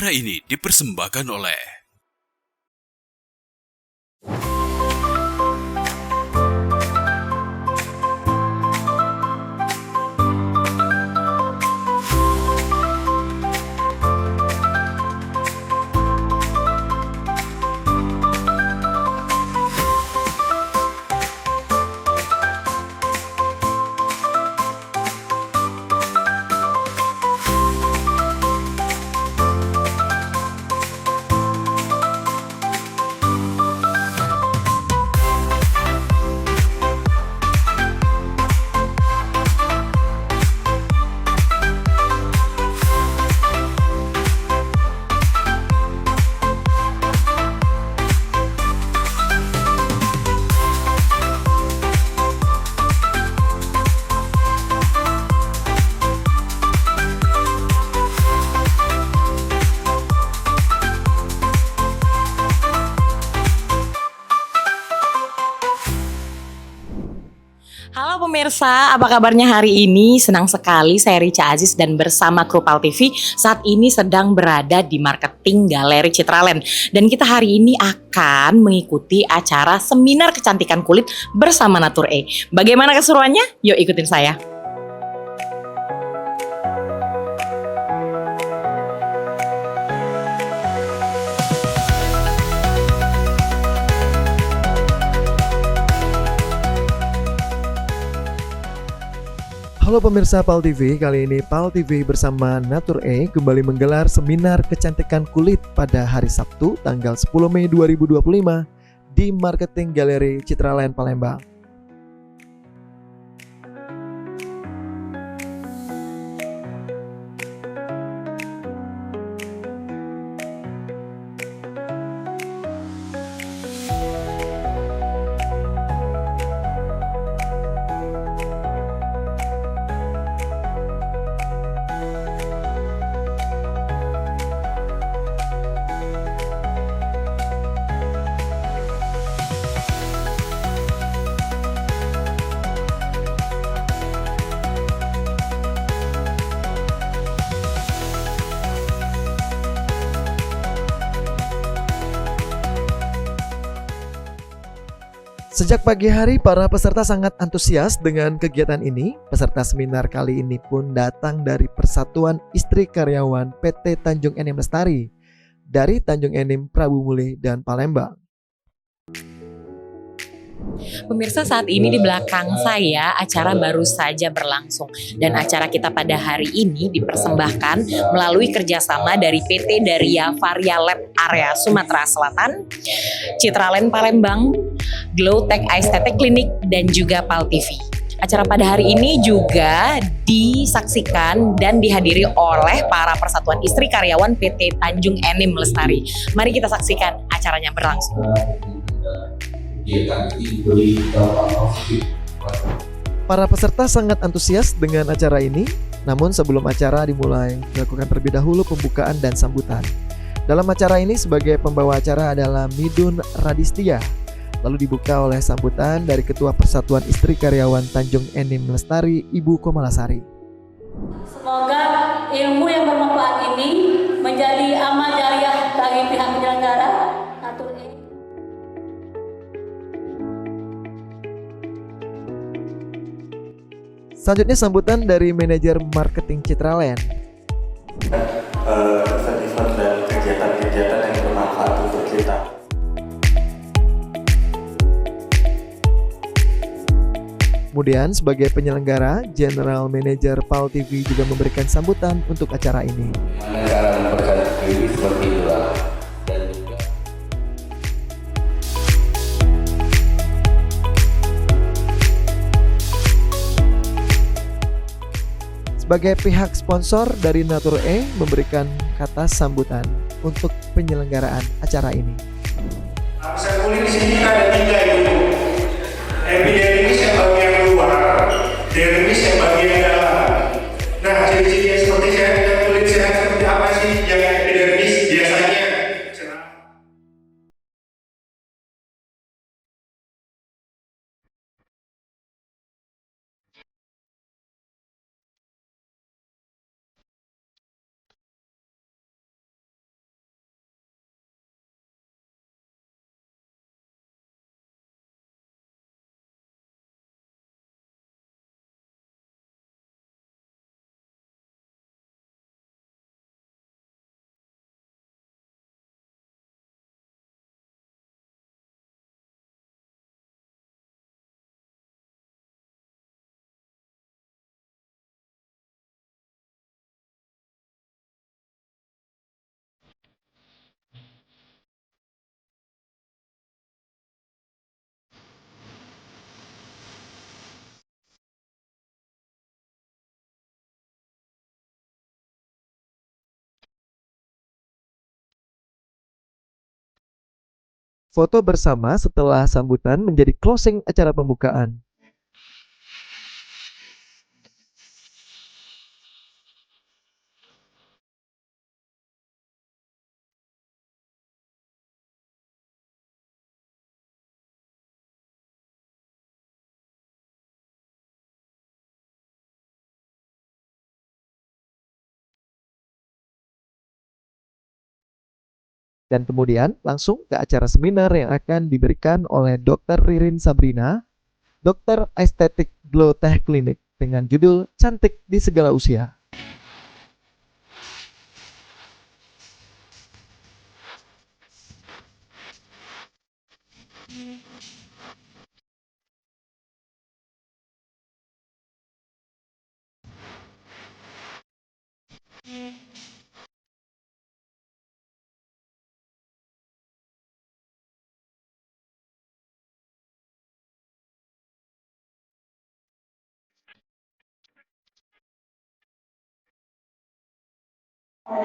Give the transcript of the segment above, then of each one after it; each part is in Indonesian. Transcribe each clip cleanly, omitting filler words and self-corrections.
Acara ini dipersembahkan oleh Halo pemirsa, apa kabarnya hari ini? Senang sekali saya Rica Aziz dan bersama kru PAL TV saat ini sedang berada di marketing Galeri Citraland. Dan kita hari ini akan mengikuti acara seminar kecantikan kulit bersama Natur E. Bagaimana keseruannya? Yuk ikutin saya. Halo pemirsa PAL TV, kali ini PAL TV bersama Natur E kembali menggelar seminar kecantikan kulit pada hari Sabtu tanggal 10 Mei 2025 di Marketing Galeri Citraland Palembang. Sejak pagi hari, para peserta sangat antusias dengan kegiatan ini. Peserta seminar kali ini pun datang dari Persatuan Istri Karyawan PT Tanjung Enim Lestari dari Tanjung Enim, Prabu Muli, dan Palembang. Pemirsa, saat ini di belakang saya acara baru saja berlangsung dan acara kita pada hari ini dipersembahkan melalui kerjasama dari PT Daria Varia Lab Area Sumatera Selatan, Citraland Palembang, Glow Tech Aesthetic Clinic, dan juga PAL TV. Acara pada hari ini juga disaksikan dan dihadiri oleh para Persatuan Istri Karyawan PT Tanjung Enim Lestari. Mari kita saksikan acaranya berlangsung. Para peserta sangat antusias dengan acara ini, namun sebelum acara dimulai, dilakukan terlebih dahulu pembukaan dan sambutan. Dalam acara ini sebagai pembawa acara adalah Midun Radistia, lalu dibuka oleh sambutan dari Ketua Persatuan Istri Karyawan Tanjung Enim Lestari, Ibu Komalasari. Semoga ilmu yang bermanfaat ini menjadi amal jariah bagi pihak penyelenggara Natur E. Selanjutnya sambutan dari manajer marketing Citraland. Event-event dan kegiatan-kegiatan yang bermanfaat untuk kita. Kemudian sebagai penyelenggara, General Manager PAL TV juga memberikan sambutan untuk acara ini. Mana cara memperkaya diri seperti itulah. Dan juga Sebagai pihak sponsor dari Natur E memberikan kata sambutan untuk penyelenggaraan acara ini. Lapisan kulit di sini ada 3 itu. Epidermis yang bagian luar, dermis yang bagian dalam. Nah, ciri-cirinya seperti saya dengan kulit sehat seperti apa sih? Yang epidermis biasanya cerah. Foto bersama setelah sambutan menjadi closing acara pembukaan. Dan kemudian langsung ke acara seminar yang akan diberikan oleh Dr. Ririn Sabrina, Dokter Estetik Glow Tech Clinic dengan judul Cantik di Segala Usia.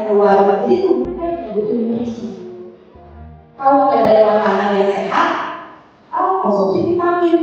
Keluar jadi tubuh kita butuh nutrisi. Kalau ada makanan yang sehat, konsumsi vitamin.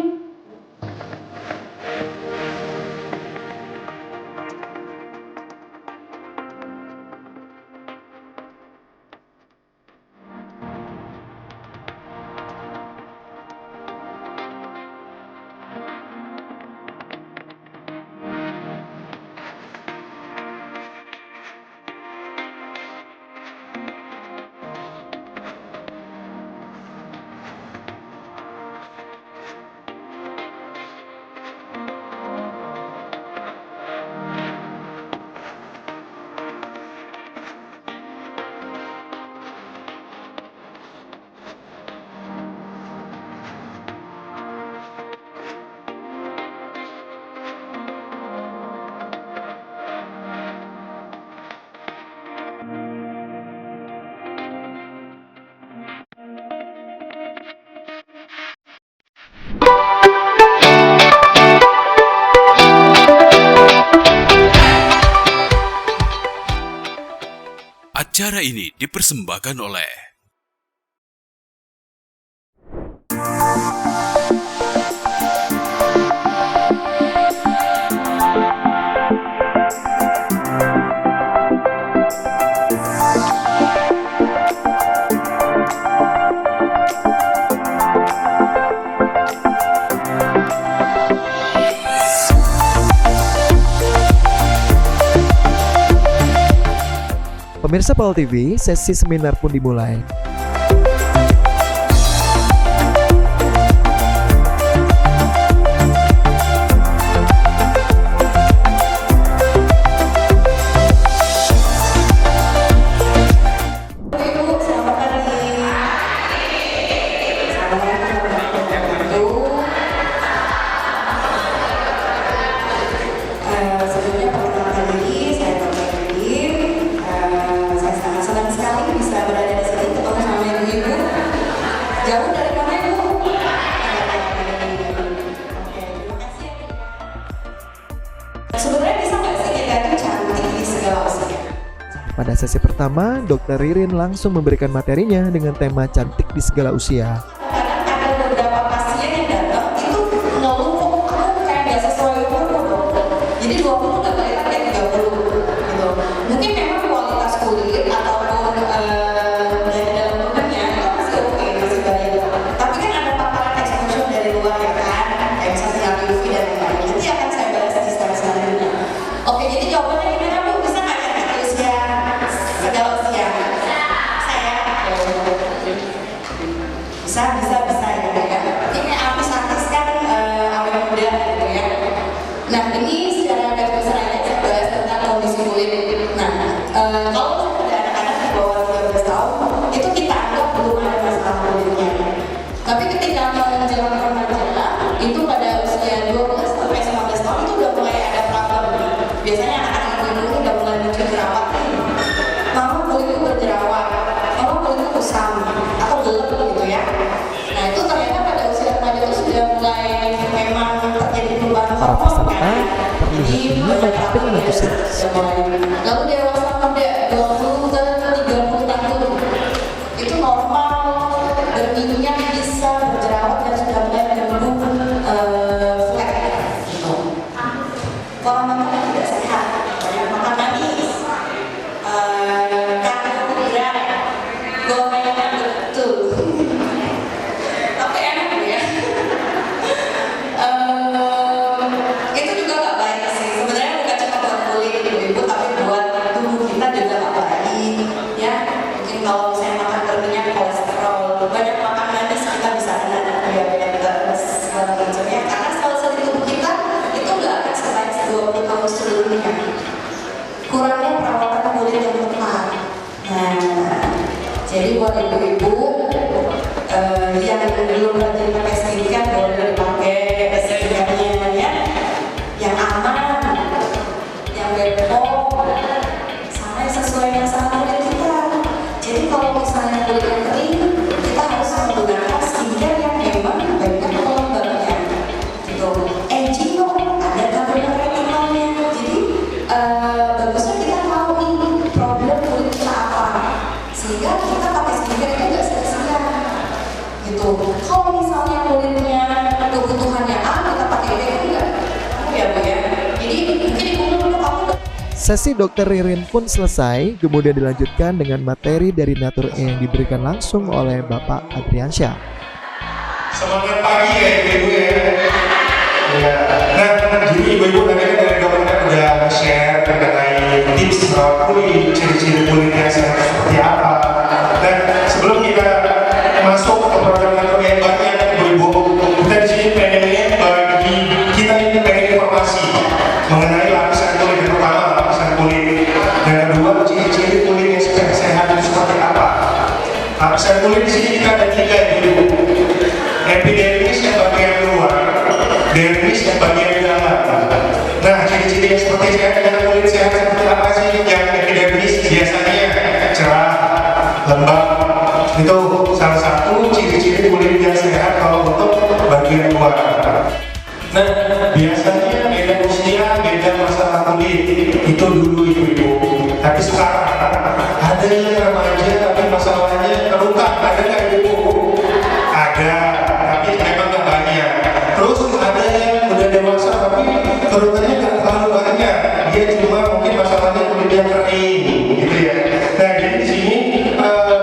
Acara ini dipersembahkan oleh Pemirsa PAL TV, sesi seminar pun dimulai. Pada sesi pertama, Dr. Ririn langsung memberikan materinya dengan tema cantik di segala usia. Kadang ada beberapa pasien yang datang itu ngeluh, kok aku kayak nggak sesuai umur dong. Jadi 20 udah kelihatan kayak 30 gitu. Mungkin memang kualitas kulit ataupun dari dalam kulitnya itu masih oke, masih baik. Tapi kan ada paparan exposure dari luar ya kan, kayak misalnya sinar UV dan lain-lain. Nanti akan saya bahas di slide selanjutnya. Oke, jadi jawabannya gimana Bu? Bisa nggak ya di usia segala usia? Saya bisa ya. Ini artis-artis kan awet muda gitu ya. Nah ini secara garis besar aja saya bahas tentang kondisi kulit. Nah kalau pada anak-anak di bawah 13 tahun itu kita anggap belum ada masalah kulitnya. Tapi ketika menjelang remaja itu pada usia 12 sampai 15 tahun itu udah mulai ada problem. Biasanya anak-anak ibu-ibu udah mulai muncul jerawat. Mama kulitku berjerawat, mama kulitku kusam atau gelap gitu ya. Nah itu ternyata pada usia remaja itu sudah mulai memang terjadi perubahan Para hormon peserta kan. terlihat Jadi menyimak dengan antusias. lalu dewasa muda 20 ke 30 tahun itu normal berminyak yang belum rajin pakai skincare boleh dipakai skincare-nya ya, yang aman, yang bepom, sama yang sesuai yang sama kulit kita. Jadi kalau misalnya kulit yang kering, kita harus menggunakan skincare yang memang banyak pelembabnya gitu. Aging kok ada kandungan retinolnya, jadi bagusnya kita tahu nih problem kulit kita apa, sehingga kita pakai skincare itu nggak sia-sia gitu. Kalau misalnya kulitnya kebutuhannya A, kita pakai B enggak, ya Bu ya. Jadi mungkin ibu perlu kamu. Sesi Dr. Ririn pun selesai, kemudian dilanjutkan dengan materi dari Natur E yang diberikan langsung oleh Bapak Adriansyah. Semangat pagi ya ibu-ibu ya. Ya. Nah, jadi ibu-ibu tadi dari dokter udah share mengenai tips merawat kulit, ciri-ciri kulit yang sehat seperti apa. Dan sebelum kita masuk ke program Natur E banyak ibu-ibu, kita di sini pengennya bagi kita ini pengen informasi mengenai lapisan kulit. Yang pertama lapisan kulit, yang kedua ciri-ciri kulit yang sehat itu seperti apa. Lapisan kulit di sini kita ada 3 ibu. Epidermis yang bagian luar, dermis yang bagian dalam. Nah, ciri-ciri yang seperti sehat dengan kulit sehat seperti apa sih? Yang epidermis biasanya cerah, lembab. Itu salah satu ciri-ciri kulit yang sehat kalau untuk bagian luar. Nah, biasanya beda usia, beda masalah kulit. Itu dulu ibu-ibu. Tapi sekarang ada yang remaja tapi masalahnya kerutan. Ada nggak ibu? Ada, tapi memang nggak banyak. Terus ada yang udah dewasa tapi kerutannya nggak terlalu banyak. Dia cuma mungkin masalahnya kulitnya kering, gitu ya. Nah, jadi di sini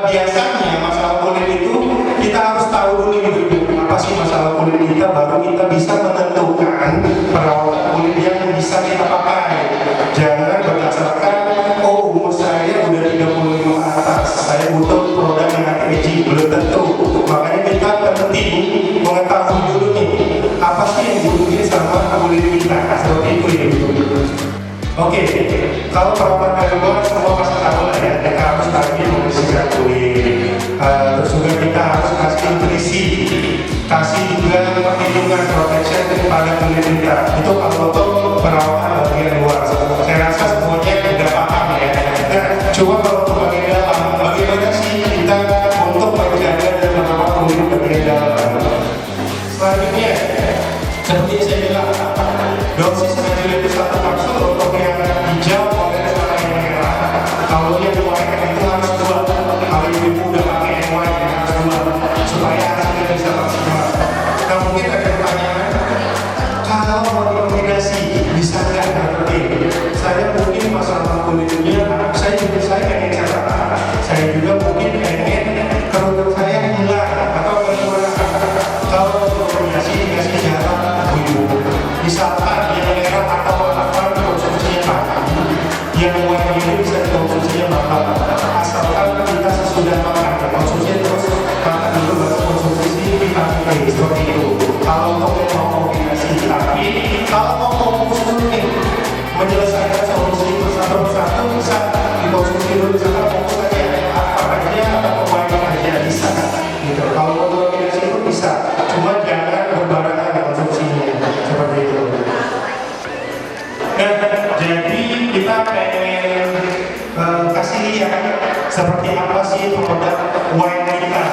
biasanya masalah kulit itu kita harus tahu dulu ibu-ibu apa sih masalah kulit kita, baru kita bisa menentukan perawatan kulit yang bisa kita pakai. Jangan berdasarkan umur saya udah 35 atas, saya butuh produk yang anti-aging, belum tentu. Makanya kita penting mengetahui dulu nih apa sih yang dibutuhin sama kulit kita, seperti itu ya ibu. Oke, kalau perawatan dari luar semua pasti tahu lah ya, kita harus tadi membersihkan kulit. Terus juga kita harus kasih nutrisi, kasih juga perlindungan protection kepada kulit kita. Itu kalau untuk perawatan bagian luar. Saya rasa semuanya udah paham ya. Nah, coba kalau untuk bagian dalam, bagaimana sih kita untuk menjaga dan merawat kulit bagian dalam? Selanjutnya, seperti yang saya bilang, dosis antigen itu 1 kapsul untuk yang hijau, orange, sama yang merah. Kalau yang white itu harus 2. Kalau ibu udah pakai yang white harus 2 supaya hasilnya bisa maksimal. Nah, mungkin ada pertanyaan, kalau mau kombinasi bisa nggak nanti? Saya mungkin masalah kulitnya, saya pengen cerah. Saya juga mungkin pengen kerutan saya hilang atau berkurang. Kalau kombinasi dikasih jarak, misalkan yang merah atau apa konsumsinya pagi, yang white itu bisa dikonsumsinya malam. Asalkan kita sesudah makan, konsumsi terus makan dulu baru konsumsi vitamin D seperti itu. Kalau untuk mau kombinasi, tapi kalau mau fokus dulu nih menyelesaikan solusi satu persatu bisa dikonsumsi dulu, misalkan fokus aja apa aja atau white aja bisa. Gitu. Kalau mau kombinasi itu bisa, cuma jangan berbarengan konsumsinya seperti itu. Nah, jadi kita pengen kasih lihat seperti apa sih produk wine kita.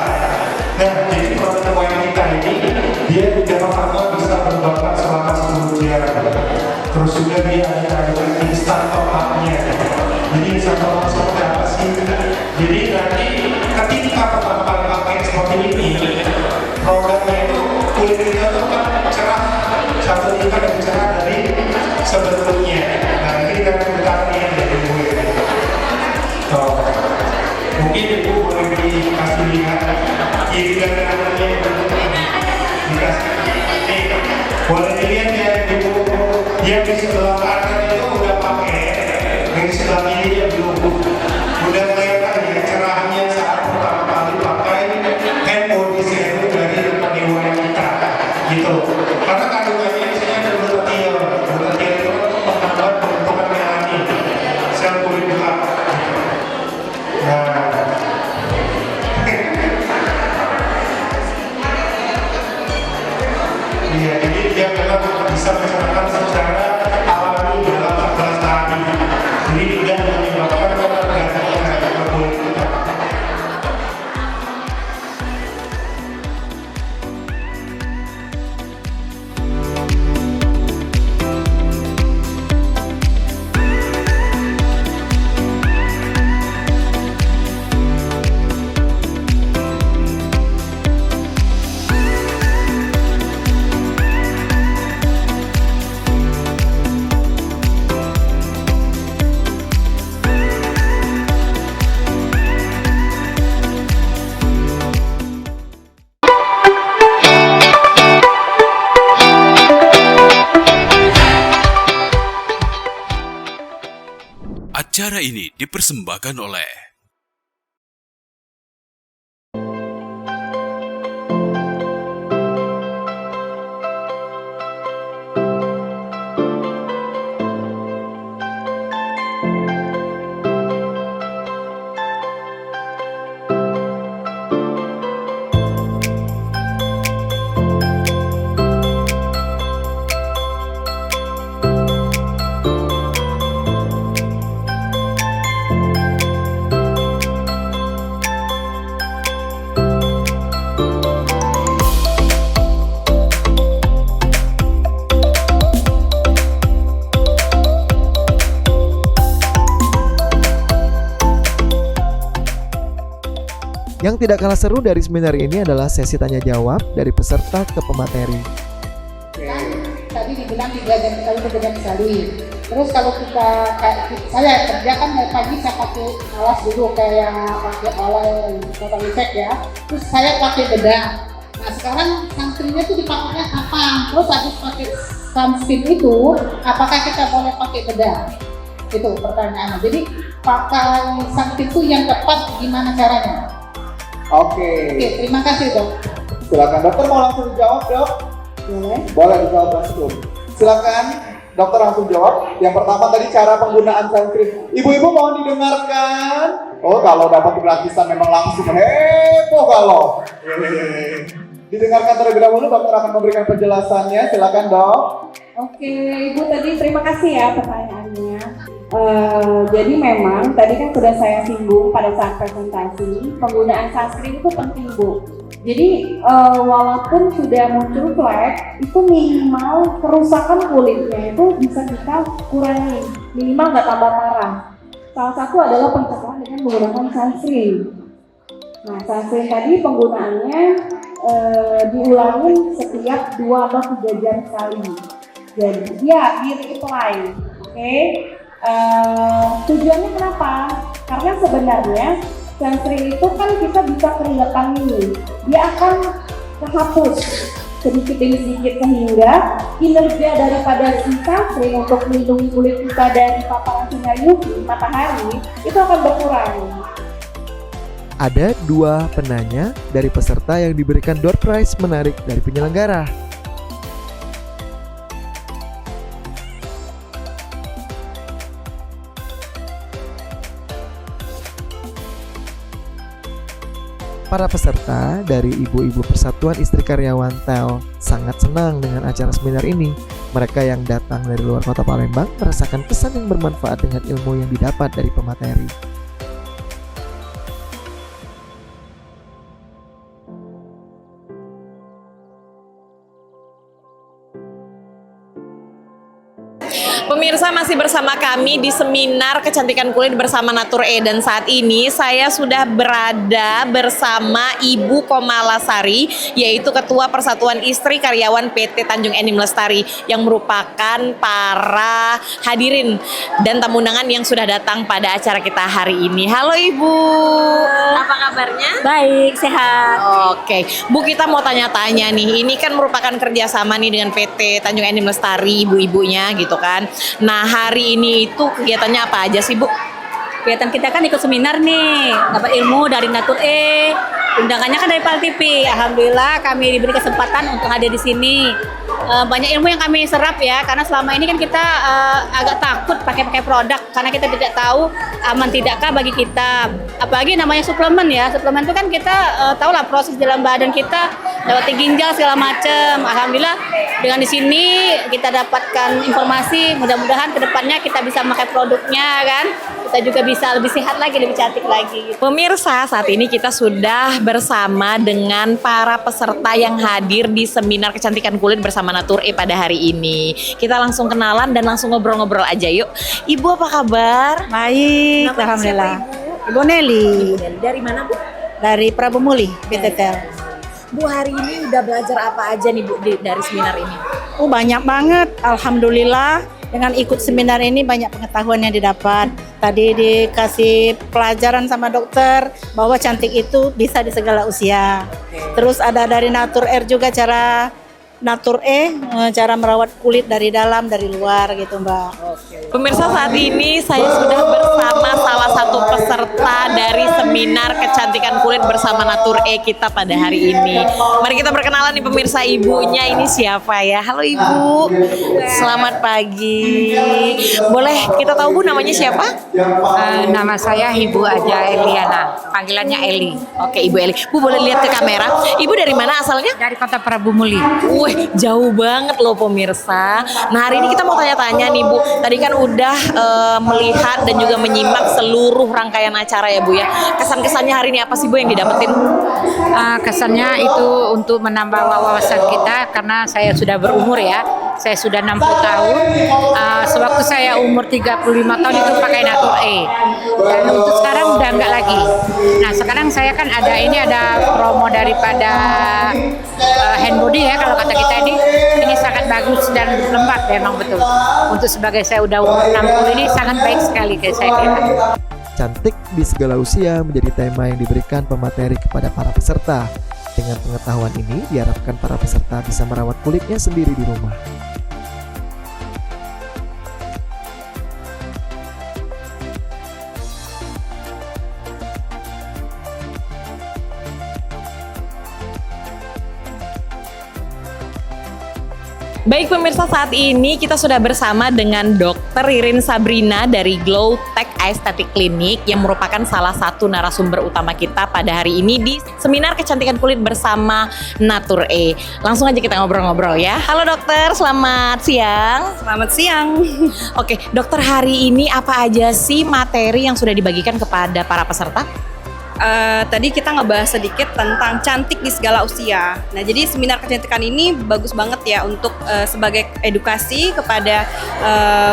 Nah, jadi produk wine kita ini dia yang pertama bisa berbakar selama 10 jam. Terus juga dia ada kandungan instan top up-nya. Jadi instan top up seperti apa sih? Jadi nanti ketika pertama kali pakai seperti ini, produknya itu kulit kita tuh kan cerah, satu tingkat lebih cerah dari sebelumnya. Nah, ini kita lihat dari ibu ya. Mungkin ibu boleh dikasih lihat kiri dan kanannya dikasih. Boleh dilihat ya ibu, yang di sebelah kanan itu udah pakai, yang di sebelah kiri dia belum. Udah kelihatan ya cerahnya saat pertama kali pakai hand body serum dari dewan kita, gitu. Karena kandungannya di sini ada glutathione. Glutathione itu menghambat pembentukan melanin, sel kulit gelap. Nah, dia memang bisa menceritakan secara alami dalam 14 tadi. Jadi tidak menyebabkan ketergantungan terhadap kulit kita. Acara ini dipersembahkan oleh Yang tidak kalah seru dari seminar ini adalah sesi tanya jawab dari peserta ke pemateri. Kan tadi dibilang 3 jam sekali, 3 jam sekali. Terus kalau kita kayak saya kerja kan dari pagi saya pakai alas dulu kayak pakai oleh total effect ya. Terus saya pakai bedak. Nah sekarang sunscreen-nya tuh dipakainya apa? Terus habis pakai sunscreen itu, apakah kita boleh pakai bedak? Itu pertanyaannya. Jadi pakai sunscreen itu yang tepat gimana caranya? Oke, terima kasih dok. Silakan dokter mau langsung dijawab dok? Boleh dijawab langsung. Silakan dokter langsung jawab. Yang pertama tadi cara penggunaan sunscreen. Ibu-ibu mohon didengarkan. Oh kalau dapat gratisan memang langsung heboh kalau. Didengarkan terlebih dahulu, dokter akan memberikan penjelasannya. Silakan dok. Oke, Ibu tadi terima kasih ya pertanyaannya. Jadi memang tadi kan sudah saya singgung pada saat presentasi, penggunaan sunscreen itu penting Bu. Jadi walaupun sudah muncul flek, itu minimal kerusakan kulitnya itu bisa kita kurangi, minimal nggak tambah parah. Salah satu adalah pencegahan dengan menggunakan sunscreen. Nah sunscreen tadi penggunaannya diulangi setiap 2 atau 3 jam sekali. Jadi ya di-reapply, oke? Tujuannya kenapa? Karena sebenarnya sunscreen itu kan kita bisa keringatan ini, dia akan kehapus sedikit demi sedikit sehingga kinerja daripada si sunscreen untuk melindungi kulit kita dari paparan sinar UV matahari itu akan berkurang. Ada 2 penanya dari peserta yang diberikan door prize menarik dari penyelenggara. Para peserta dari Ibu-Ibu Persatuan Istri Karyawan TEL sangat senang dengan acara seminar ini. Mereka yang datang dari luar kota Palembang merasakan kesan yang bermanfaat dengan ilmu yang didapat dari pemateri. Pemirsa masih bersama kami di seminar kecantikan kulit bersama Natur E, dan saat ini saya sudah berada bersama Ibu Komalasari, yaitu Ketua Persatuan Istri Karyawan PT Tanjung Enim Lestari, yang merupakan para hadirin dan tamu undangan yang sudah datang pada acara kita hari ini. Halo Ibu, apa kabarnya? Baik, sehat. Oke, Bu, kita mau tanya-tanya nih, ini kan merupakan kerjasama nih dengan PT Tanjung Enim Lestari, ibu-ibunya gitu kan. Nah hari ini itu kegiatannya apa aja sih Bu? Kegiatan kita kan ikut seminar nih, dapat ilmu dari Natur E, undangannya kan dari PAL TV. Alhamdulillah kami diberi kesempatan untuk hadir di sini. Banyak ilmu yang kami serap ya, karena selama ini kan kita agak takut pakai produk karena kita tidak tahu aman tidakkah bagi kita. Apalagi namanya suplemen ya. Suplemen itu kan kita tahu lah proses dalam badan kita, lewat ginjal segala macam. Alhamdulillah dengan di sini kita dapatkan informasi, mudah-mudahan kedepannya kita bisa memakai produknya kan. Kita juga bisa lebih sehat lagi, lebih cantik lagi. Pemirsa, saat ini kita sudah bersama dengan para peserta yang hadir di seminar kecantikan kulit bersama Natur E pada hari ini. Kita langsung kenalan dan langsung ngobrol-ngobrol aja yuk. Ibu apa kabar? Baik, Namanya alhamdulillah. siapa, Ibu Nelly Dari mana Bu? dari Prabu Muli, PTTL. Bu, hari ini udah belajar apa aja nih Bu dari seminar ini? Oh, banyak banget, alhamdulillah. Dengan ikut seminar ini banyak pengetahuan yang didapat. Tadi dikasih pelajaran sama dokter bahwa cantik itu bisa di segala usia. Terus ada dari Natur Air juga cara Natur cara merawat kulit dari dalam, dari luar gitu Mbak. Pemirsa, saat ini saya sudah bersama salah satu peserta dari seminar kecantikan kulit bersama Natur E kita pada hari ini. Mari kita perkenalan nih pemirsa, ibunya ini siapa ya? Halo Ibu, selamat pagi. Boleh kita tahu Bu namanya siapa? Nama saya Ibu Aja Eliana, panggilannya Eli. Oke Ibu Eli. Bu boleh lihat ke kamera. Ibu dari mana asalnya? Dari Kota Prabu Muli. Wih, jauh banget loh pemirsa. Nah hari ini kita mau tanya-tanya nih Bu. Tadi kan udah melihat dan juga menyimak seluruh rangkaian acara ya Bu ya. Kesan-kesannya hari ini apa sih Bu yang didapetin? Kesannya itu untuk menambah wawasan kita karena saya sudah berumur ya. Saya sudah 60 tahun. Sewaktu saya umur 35 tahun itu pakai Natur E. Dan untuk sekarang udah enggak lagi. Nah sekarang saya kan ada promo daripada hand body ya kalau kata kita ini sangat bagus dan lembab memang betul. Untuk sebagai saya udah umur 60 ini sangat baik sekali kayak saya kira. Cantik di segala usia menjadi tema yang diberikan pemateri kepada para peserta. Dengan pengetahuan ini diharapkan para peserta bisa merawat kulitnya sendiri di rumah. Baik pemirsa, saat ini kita sudah bersama dengan Dr. Ririn Sabrina dari Glow Tech Aesthetic Clinic yang merupakan salah satu narasumber utama kita pada hari ini di seminar kecantikan kulit bersama Natur E. Langsung aja kita ngobrol-ngobrol ya. Halo dokter, selamat siang. Selamat siang. Oke, dokter, hari ini apa aja sih materi yang sudah dibagikan kepada para peserta? Tadi kita ngebahas sedikit tentang cantik di segala usia. Nah, jadi seminar kecantikan ini bagus banget ya untuk sebagai edukasi kepada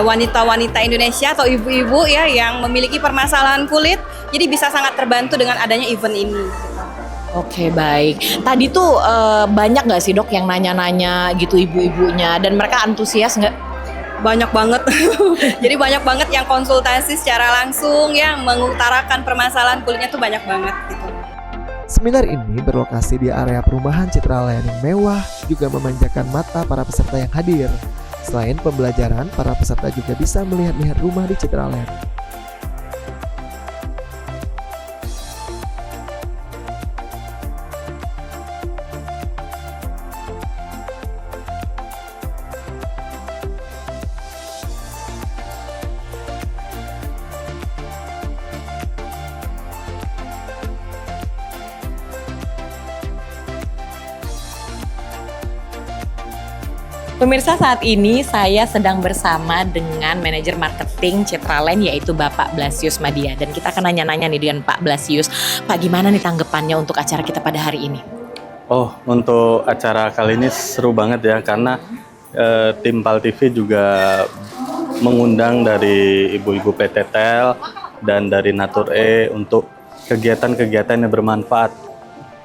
wanita-wanita Indonesia atau ibu-ibu ya yang memiliki permasalahan kulit. Jadi bisa sangat terbantu dengan adanya event ini. Oke, baik. Tadi tuh banyak nggak sih dok yang nanya-nanya gitu ibu-ibunya dan mereka antusias nggak? Banyak banget. Jadi banyak banget yang konsultasi secara langsung yang mengutarakan permasalahan kulitnya tuh banyak banget gitu. Seminar ini berlokasi di area perumahan Citraland yang mewah, juga memanjakan mata para peserta yang hadir. Selain pembelajaran, para peserta juga bisa melihat-lihat rumah di Citraland. Pemirsa, saat ini saya sedang bersama dengan manajer marketing Citraland yaitu Bapak Blasius Madia. Dan kita akan nanya-nanya nih dengan Pak Blasius. Pak, gimana nih tanggapannya untuk acara kita pada hari ini? Oh, untuk acara kali ini seru banget ya karena tim PAL TV juga mengundang dari ibu-ibu PTTL dan dari Natur E untuk kegiatan-kegiatan yang bermanfaat.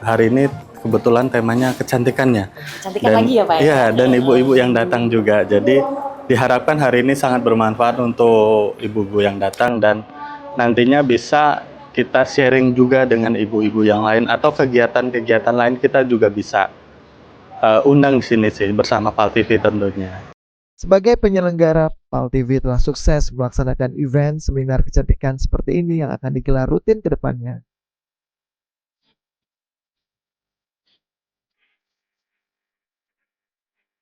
Hari ini kebetulan temanya kecantikannya. Kecantikan lagi ya Pak? Iya, dan ibu-ibu yang datang juga. Jadi diharapkan hari ini sangat bermanfaat untuk ibu-ibu yang datang dan nantinya bisa kita sharing juga dengan ibu-ibu yang lain atau kegiatan-kegiatan lain kita juga bisa undang di sini sih bersama PAL TV tentunya. Sebagai penyelenggara, PAL TV telah sukses melaksanakan event seminar kecantikan seperti ini yang akan digelar rutin ke depannya.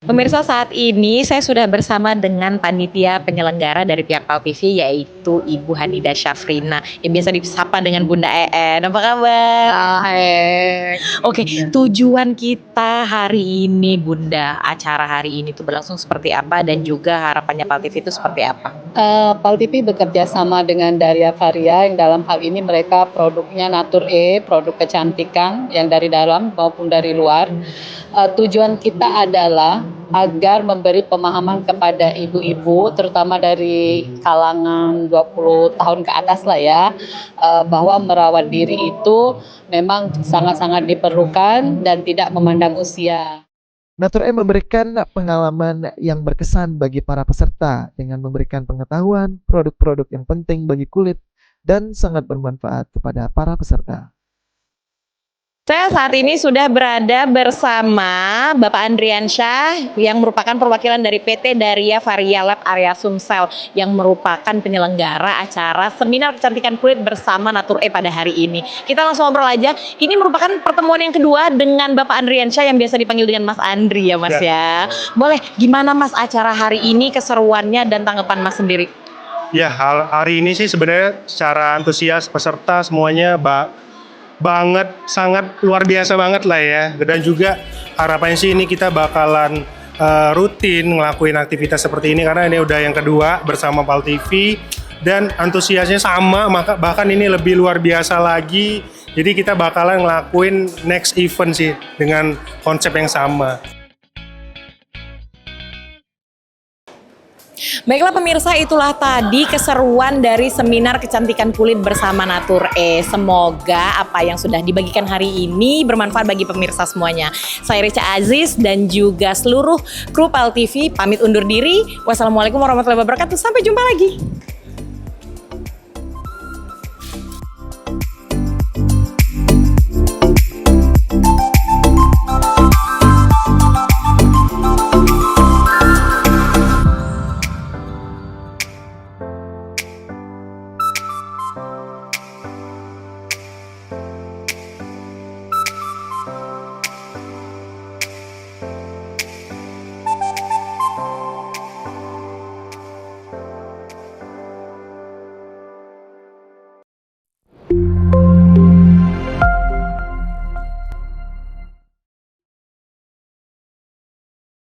Pemirsa, saat ini saya sudah bersama dengan panitia penyelenggara dari pihak PAL TV, yaitu Ibu Hanida Syafrina yang biasa disapa dengan Bunda EN. Apa kabar? Hai. Oke, tujuan kita hari ini Bunda, acara hari ini tuh berlangsung seperti apa dan juga harapannya PAL TV itu seperti apa? PAL TV bekerja sama dengan Daria Varia yang dalam hal ini mereka produknya Natur E, produk kecantikan yang dari dalam maupun dari luar. Tujuan kita adalah agar memberi pemahaman kepada ibu-ibu terutama dari kalangan 20 tahun ke atas lah ya, bahwa merawat diri itu memang sangat-sangat diperlukan dan tidak memandang usia. Natur E memberikan pengalaman yang berkesan bagi para peserta dengan memberikan pengetahuan produk-produk yang penting bagi kulit dan sangat bermanfaat kepada para peserta. Saya saat ini sudah berada bersama Bapak Andriansyah yang merupakan perwakilan dari PT Daria Varia Lab Area Sumsel yang merupakan penyelenggara acara seminar kecantikan kulit bersama Natur E pada hari ini. Kita langsung ngobrol aja. Ini merupakan pertemuan yang kedua dengan Bapak Andriansyah yang biasa dipanggil dengan Mas Andri ya Mas ya. Boleh, gimana Mas acara hari ini, keseruannya dan tanggapan Mas sendiri? Ya, hari ini sih sebenarnya secara antusias peserta semuanya banget, sangat luar biasa banget lah ya. Dan juga harapannya sih ini kita bakalan rutin ngelakuin aktivitas seperti ini karena ini udah yang kedua bersama PAL TV dan antusiasnya sama, maka bahkan ini lebih luar biasa lagi. Jadi kita bakalan ngelakuin next event sih dengan konsep yang sama. Baiklah pemirsa, itulah tadi keseruan dari seminar kecantikan kulit bersama Natur E. Semoga apa yang sudah dibagikan hari ini bermanfaat bagi pemirsa semuanya. Saya Rica Aziz dan juga seluruh kru PAL TV pamit undur diri. Wassalamualaikum warahmatullahi wabarakatuh. Sampai jumpa lagi.